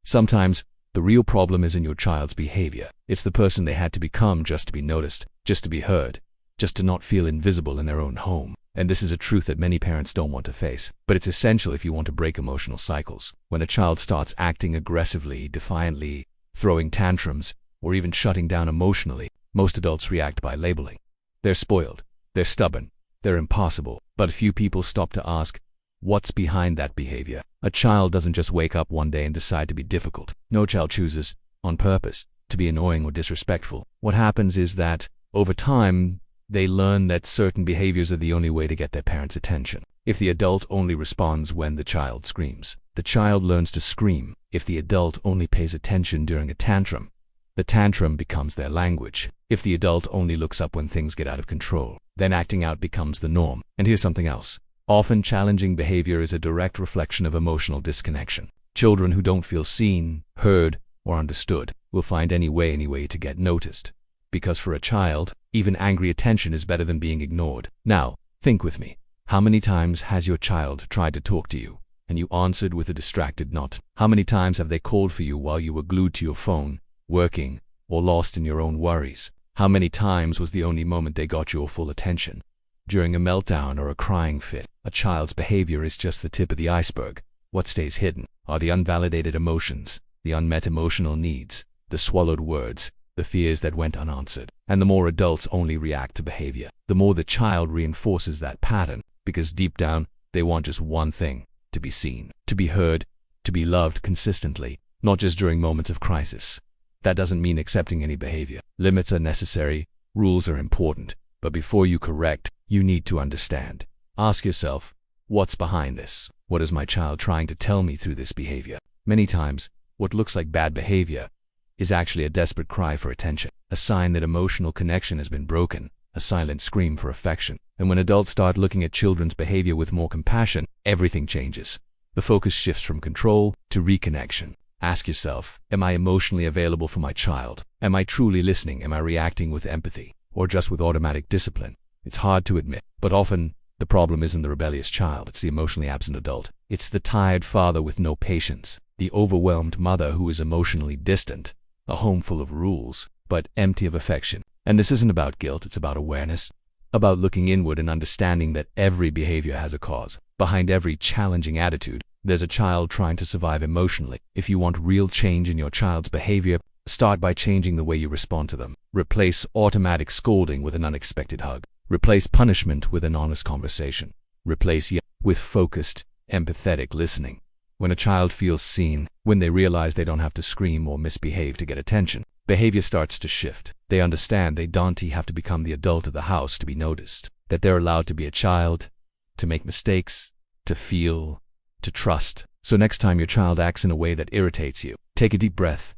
Sometimes, the real problem isn't your child's behavior. It's the person they had to become just to be noticed, just to be heard, just to not feel invisible in their own home. And this is a truth that many parents don't want to face, but it's essential if you want to break emotional cycles. When a child starts acting aggressively, defiantly, throwing tantrums, or even shutting down emotionally, most adults react by labeling. They're spoiled, they're stubborn, they're impossible. But few people stop to ask, what's behind that behavior? A child doesn't just wake up one day and decide to be difficult. No child chooses, on purpose, to be annoying or disrespectful. What happens is that, over time, they learn that certain behaviors are the only way to get their parents' attention. If the adult only responds when the child screams, the child learns to scream. If the adult only pays attention during a tantrum, the tantrum becomes their language. If the adult only looks up when things get out of control, then acting out becomes the norm. And here's something else. Often challenging behavior is a direct reflection of emotional disconnection. Children who don't feel seen, heard, or understood will find any way to get noticed. Because for a child, even angry attention is better than being ignored. Now, think with me. How many times has your child tried to talk to you, and you answered with a distracted nod? How many times have they called for you while you were glued to your phone, working, or lost in your own worries? How many times was the only moment they got your full attention? During a meltdown or a crying fit, a child's behavior is just the tip of the iceberg. What stays hidden are the unvalidated emotions, the unmet emotional needs, the swallowed words, the fears that went unanswered. And the more adults only react to behavior, the more the child reinforces that pattern, because deep down, they want just one thing: to be seen, to be heard, to be loved consistently, not just during moments of crisis. That doesn't mean accepting any behavior. Limits are necessary, rules are important, but before you correct, you need to understand. Ask yourself, what's behind this? What is my child trying to tell me through this behavior? Many times, what looks like bad behavior is actually a desperate cry for attention, a sign that emotional connection has been broken, a silent scream for affection. And when adults start looking at children's behavior with more compassion, everything changes. The focus shifts from control to reconnection. Ask yourself, am I emotionally available for my child? Am I truly listening? Am I reacting with empathy, or just with automatic discipline? It's hard to admit, but often, the problem isn't the rebellious child, it's the emotionally absent adult. It's the tired father with no patience, the overwhelmed mother who is emotionally distant, a home full of rules, but empty of affection. And this isn't about guilt, it's about awareness, about looking inward and understanding that every behavior has a cause. Behind every challenging attitude, there's a child trying to survive emotionally. If you want real change in your child's behavior, start by changing the way you respond to them. Replace automatic scolding with an unexpected hug. Replace punishment with an honest conversation. Replace yes with focused, empathetic listening. When a child feels seen, when they realize they don't have to scream or misbehave to get attention, behavior starts to shift. They understand they don't have to become the adult of the house to be noticed, that they're allowed to be a child, to make mistakes, to feel, to trust. So next time your child acts in a way that irritates you, take a deep breath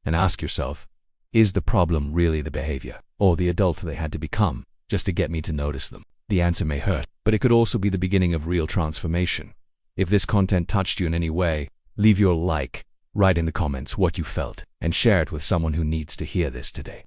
and ask yourself, is the problem really the behavior, or the adult they had to become just to get me to notice them? The answer may hurt, but it could also be the beginning of real transformation. If this content touched you in any way, leave your like, write in the comments what you felt, and share it with someone who needs to hear this today.